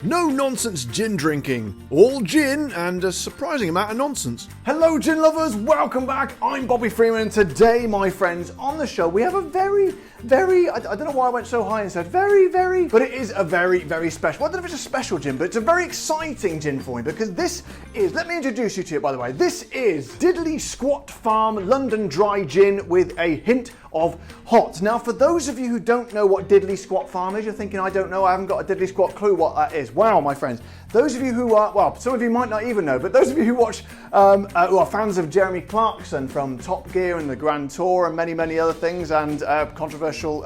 No nonsense gin drinking. All gin and a surprising amount of nonsense. Hello gin lovers, welcome back. I'm Bobby Freeman and today, my friends, on the show we have a very, I don't know why I went so high and said very, but it is a very special, I don't know if it's a special gin, but it's a very exciting gin for me because this is, let me introduce you to it by the way, this is Diddily Squat Farm London Dry Gin with a hint of hot. Now for those of you who don't know what Diddily Squat Farm is, you're thinking I don't know, I haven't got a diddly squat clue what that is. Wow, my friends. Those of you who are, well, some of you might not even know, but those of you who watch, who are fans of Jeremy Clarkson from Top Gear and the Grand Tour and many other things and controversial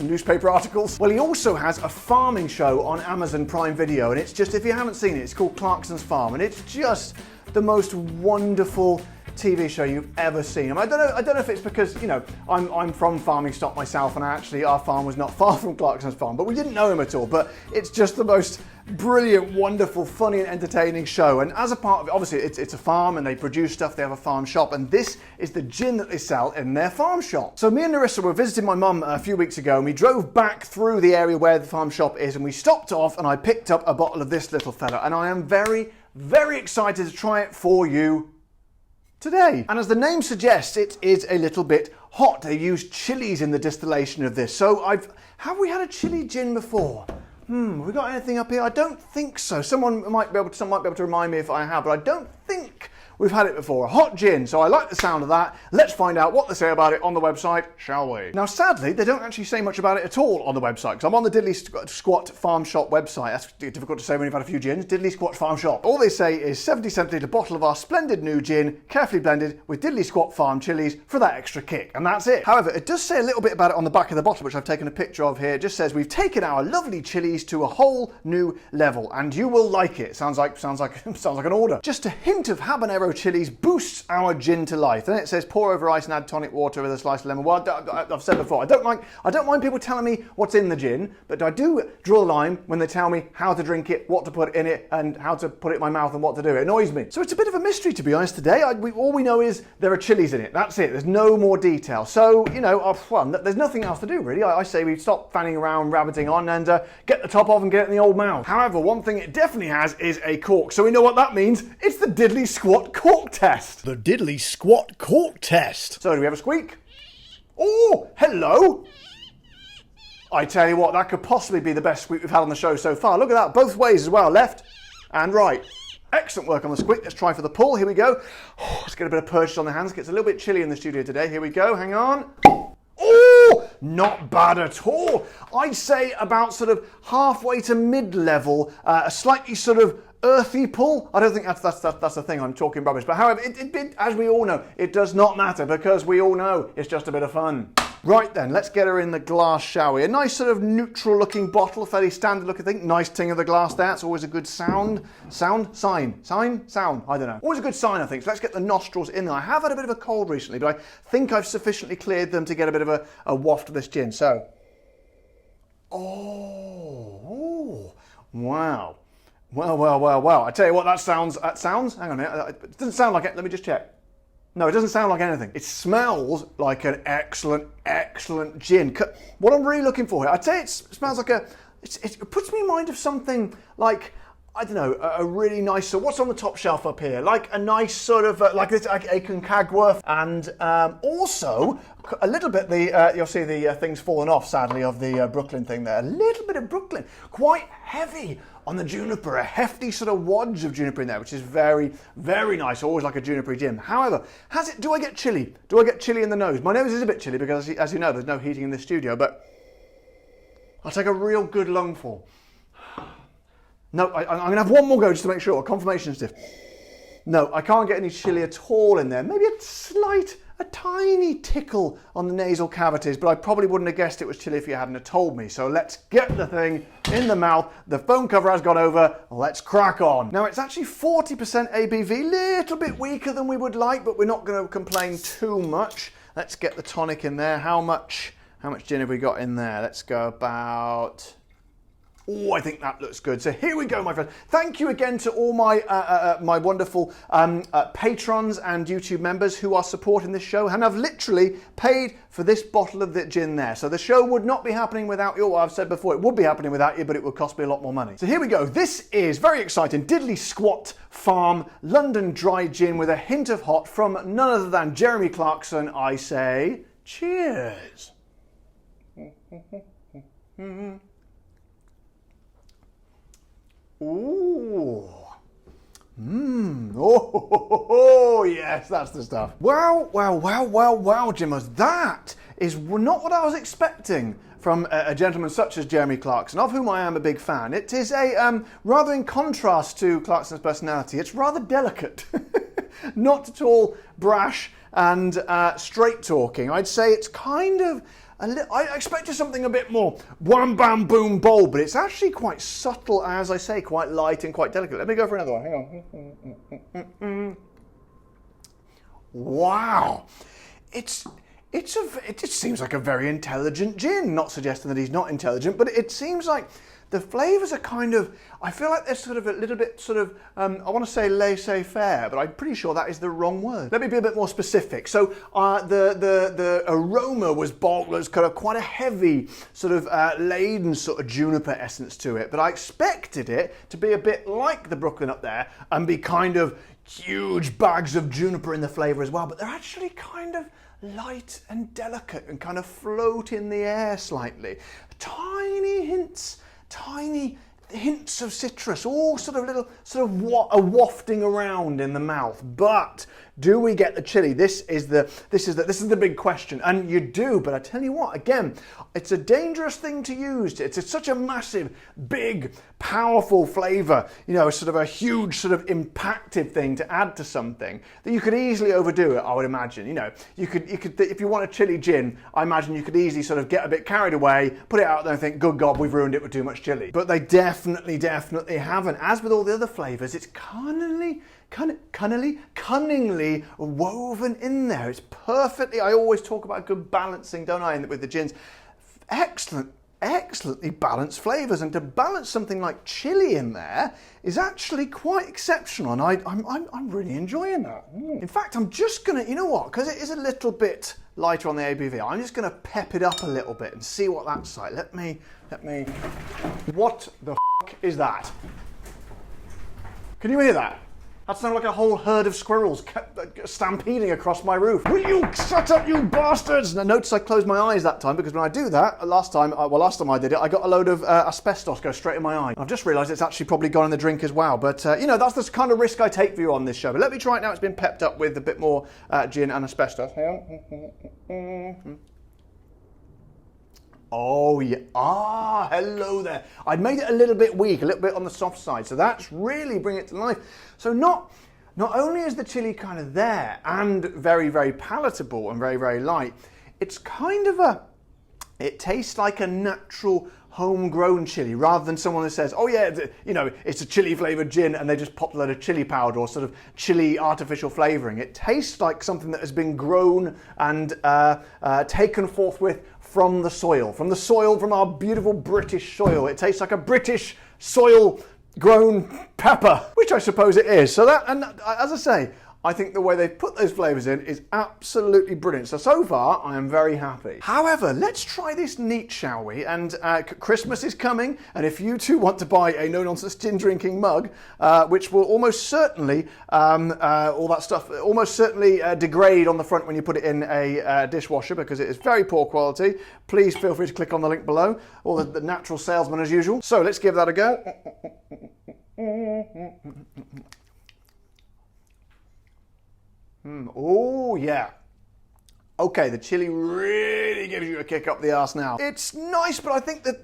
newspaper articles. Well, he also has a farming show on Amazon Prime Video, and it's just, if you haven't seen it, it's called Clarkson's Farm, and it's just the most wonderful TV show you've ever seen. I don't know if it's because, you know, I'm from farming stock myself, and actually our farm was not far from Clarkson's farm, but we didn't know him at all. But it's just the most brilliant, wonderful, funny and entertaining show. And as a part of it, obviously it's a farm and they produce stuff, they have a farm shop, and this is the gin that they sell in their farm shop. So me and Narissa were visiting my mum a few weeks ago, and we drove back through the area where the farm shop is, and we stopped off and I picked up a bottle of this little fella, and I am very excited to try it for you today. And as the name suggests, it is a little bit hot. They use chilies in the distillation of this. So have we had a chili gin before? Have we got anything up here? I don't think so. Someone might be able to remind me if I have, but I don't think we've had it before. A hot gin, so I like the sound of that. Let's find out what they say about it on the website, shall we? Now, sadly, they don't actually say much about it at all on the website, because I'm on the Diddly Squat Farm Shop website. That's difficult to say when you've had a few gins. Diddly Squat Farm Shop. All they say is 70 cents a bottle of our splendid new gin, carefully blended with Diddly Squat Farm chilies for that extra kick. And that's it. However, it does say a little bit about it on the back of the bottle, which I've taken a picture of here. It just says, we've taken our lovely chilies to a whole new level, and you will like it. Sounds like an order. Just a hint of habanero chilies boosts our gin to life. Then it says pour over ice and add tonic water with a slice of lemon. Well, I've said before, I don't mind people telling me what's in the gin, but I do draw the line when they tell me how to drink it, what to put in it, and how to put it in my mouth and what to do. It annoys me. So it's a bit of a mystery, to be honest, today. All we know is there are chilies in it. That's it. There's no more detail. So, you know, well, there's nothing else to do, really. I say we stop fanning around, rabbiting on, and get the top off and get it in the old mouth. However, one thing it definitely has is a cork. So we know what that means. It's the Diddly Squat cork test. The Diddly Squat cork test. So do we have a squeak? Oh, hello. I tell you what, that could possibly be the best squeak we've had on the show so far. Look at that, both ways as well, left and right. Excellent work on the squeak. Let's try for the pull. Here we go. Oh, let's get a bit of purchase on the hands. It's a little bit chilly in the studio today. Here we go. Hang on. Oh, not bad at all. I'd say about sort of halfway to mid-level, a slightly sort of earthy pull. I don't think that's the thing. I'm talking rubbish. But however, as we all know, it does not matter because we all know it's just a bit of fun. Right then, let's get her in the glass, shall we? A nice sort of neutral looking bottle, fairly standard looking thing. Nice ting of the glass there. It's always a good sound. Sign? I don't know. Always a good sign, I think. So let's get the nostrils in there. I have had a bit of a cold recently, but I think I've sufficiently cleared them to get a bit of a waft of this gin. So, oh, wow. Well. I tell you what, that sounds, hang on a minute. It doesn't sound like it. Let me just check. No, it doesn't sound like anything. It smells like an excellent gin. What I'm really looking for here, I'd say it smells like it puts me in mind of something like, I don't know, a really nice, so what's on the top shelf up here? Like a nice sort of, like this, like a Concagua, and also a little bit you'll see the things falling off, sadly, of the Brooklyn thing there. A little bit of Brooklyn, quite heavy on the juniper, a hefty sort of wadge of juniper in there, which is very nice. Always like a juniper gin. However, do I get chilli? Do I get chilli in the nose? My nose is a bit chilly because, as you know, there's no heating in the studio, but I'll take a real good lungful. No, I'm going to have one more go just to make sure. Confirmation stiff. No, I can't get any chilli at all in there. Maybe a tiny tickle on the nasal cavities, but I probably wouldn't have guessed it was chilli if you hadn't have told me. So let's get the thing in the mouth. The foam cover has gone over. Let's crack on. Now it's actually 40% ABV, little bit weaker than we would like, but we're not going to complain too much. Let's get the tonic in there. How much gin have we got in there? Let's go about Oh, I think that looks good. So here we go, my friend. Thank you again to all my my wonderful patrons and YouTube members who are supporting this show and have literally paid for this bottle of the gin there. So the show would not be happening without you. Well, I've said before, it would be happening without you, but it would cost me a lot more money. So here we go. This is very exciting. Diddily Squat Farm London Dry Gin with a hint of hot from none other than Jeremy Clarkson. I say cheers. Ooh. Oh, yes, that's the stuff. Wow, Jimmers. That is not what I was expecting from a gentleman such as Jeremy Clarkson, of whom I am a big fan. It is a, rather in contrast to Clarkson's personality, it's rather delicate. Not at all brash and straight talking. I'd say it's kind of I expected something a bit more wham bam boom bold, but it's actually quite subtle, as I say, quite light and quite delicate. Let me go for another one. Hang on. Wow, it just seems like a very intelligent gin. Not suggesting that he's not intelligent, but it seems like the flavours are kind of, I feel like they're sort of a little bit sort of, I want to say laissez-faire, but I'm pretty sure that is the wrong word. Let me be a bit more specific. So the aroma was kind of quite a heavy, sort of laden sort of juniper essence to it, but I expected it to be a bit like the Brooklyn up there and be kind of huge bags of juniper in the flavour as well, but they're actually kind of light and delicate and kind of float in the air slightly. Tiny hints of citrus, all sort of little, sort of wafting around in the mouth. But do we get the chili? This is the big question, and you do. But I tell you what, again, it's a dangerous thing to use. It's such a massive, big, powerful flavour. You know, sort of a huge, sort of impactive thing to add to something that you could easily overdo it. I would imagine. You know, you could if you want a chili gin, I imagine you could easily sort of get a bit carried away, put it out there, and think, "Good God, we've ruined it with too much chili." But they definitely haven't. As with all the other flavours, it's cunningly woven in there. It's perfectly, I always talk about good balancing, don't I, with the gins. Excellently balanced flavours, and to balance something like chili in there is actually quite exceptional, and I'm really enjoying that. In fact, I'm just gonna, you know what, because it is a little bit lighter on the ABV, I'm just gonna pep it up a little bit and see what that's like. Let me, what the f*** is that? Can you hear that? That sounded like a whole herd of squirrels stampeding across my roof. Will you shut up, you bastards? And notice I closed my eyes that time, because when I do that, last time I did it, I got a load of asbestos go straight in my eye. I've just realised it's actually probably gone in the drink as well. But, you know, that's the kind of risk I take for you on this show. But let me try it now. It's been pepped up with a bit more gin and asbestos. Hang on. Oh, yeah. Ah, hello there. I'd made it a little bit weak, a little bit on the soft side. So that's really bringing it to life. So not only is the chili kind of there and very, very palatable and very, very light, it's kind of it tastes like a natural homegrown chili, rather than someone that says, oh yeah, you know, it's a chili flavoured gin and they just pop a load of chili powder or sort of chili artificial flavouring. It tastes like something that has been grown and taken forthwith from the soil, from our beautiful British soil. It tastes like a British soil grown pepper, which I suppose it is. So that, and as I say, I think the way they've put those flavours in is absolutely brilliant. So far, I am very happy. However, let's try this neat, shall we? And Christmas is coming, and if you too want to buy a no-nonsense gin drinking mug, which will almost certainly, all that stuff, almost certainly degrade on the front when you put it in a dishwasher, because it is very poor quality, please feel free to click on the link below, or the natural salesman as usual. So let's give that a go. Oh, yeah. Okay, the chili really gives you a kick up the arse now. It's nice, but I think that,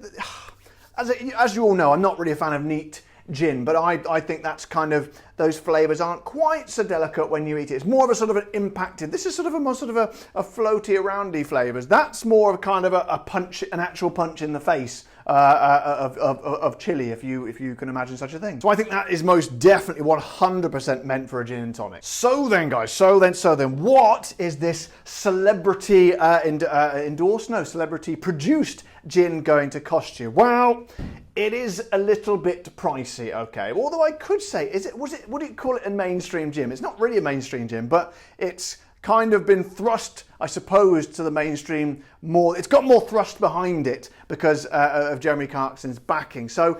as you all know, I'm not really a fan of neat gin, but I think that's kind of, those flavours aren't quite so delicate when you eat it. It's more of a sort of an impacted, this is sort of a more sort of a floaty aroundy flavours. That's more of a kind of a punch, an actual punch in the face of chili, if you can imagine such a thing. So I think that is most definitely 100% meant for a gin and tonic. So then, guys, so then, what is this celebrity endorsed? No, celebrity produced gin going to cost you? Well, It is a little bit pricey, okay. Although I could say, would you call it a mainstream gin? It's not really a mainstream gin, but it's kind of been thrust, I suppose, to the mainstream more. It's got more thrust behind it because of Jeremy Clarkson's backing. So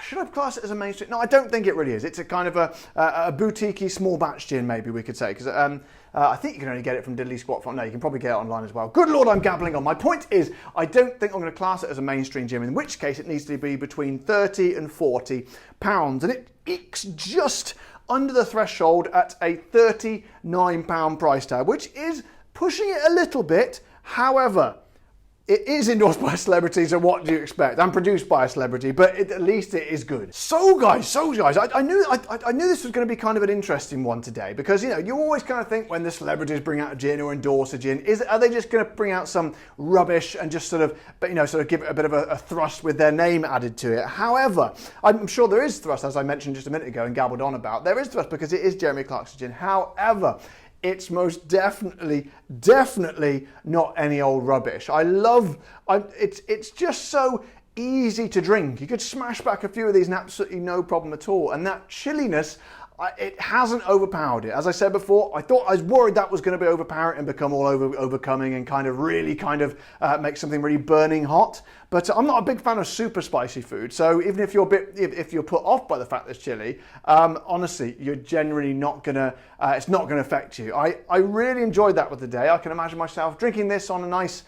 should I class it as a mainstream? No, I don't think it really is. It's a kind of a boutique-y small batch gin, maybe we could say, because I think you can only get it from Diddily Squat Farm. No, you can probably get it online as well. Good Lord, I'm gabbling on. My point is, I don't think I'm going to class it as a mainstream gin, in which case it needs to be between 30 and 40 pounds. And it ekes just under the threshold at a £39 price tag, which is pushing it a little bit. However, it is endorsed by a celebrity, so what do you expect? And produced by a celebrity, but at least it is good. So guys, I knew this was going to be kind of an interesting one today, because you always kind of think when the celebrities bring out a gin or endorse a gin, are they just going to bring out some rubbish and just sort of give it a bit of a thrust with their name added to it? However, I'm sure there is thrust, as I mentioned just a minute ago and gabbled on about. There is thrust because it is Jeremy Clarkson gin. However, it's most definitely not any old rubbish. It's just so easy to drink. You could smash back a few of these and absolutely no problem at all. And that chilliness, it hasn't overpowered it. As I said before, I was worried that was going to be overpowering and become all overcoming and really make something really burning hot. But I'm not a big fan of super spicy food, so even if you're if you're put off by the fact there's chili, honestly, you're generally not gonna. It's not gonna affect you. I really enjoyed that with the day. I can imagine myself drinking this on a nice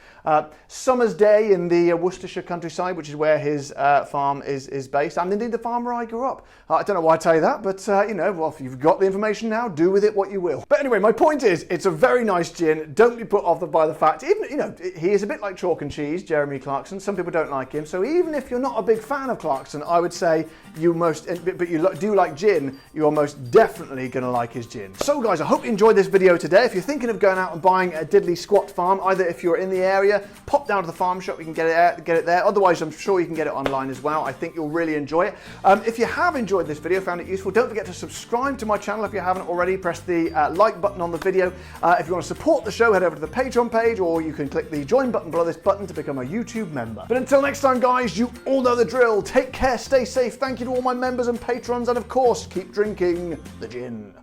summer's day in the Worcestershire countryside, which is where his farm is based, and indeed the farm where I grew up. I don't know why I tell you that, but well, if you've got the information now, do with it what you will. But anyway, my point is, it's a very nice gin. Don't be put off by the fact, even he is a bit like chalk and cheese, Jeremy Clarkson. Some people don't like him, so even if you're not a big fan of Clarkson, I would say but you do like gin, you are most definitely going to like his gin. So guys, I hope you enjoyed this video today. If you're thinking of going out and buying a Diddily Squat Farm, either if you're in the area, pop down to the farm shop, you can get it there. Otherwise, I'm sure you can get it online as well. I think you'll really enjoy it. If you have enjoyed this video, found it useful, don't forget to subscribe to my channel if you haven't already. Press the like button on the video. If you want to support the show, head over to the Patreon page, or you can click the join button below this button to become a YouTube member. But until next time, guys, you all know the drill. Take care, stay safe. Thank you to all my members and patrons, and of course, keep drinking the gin.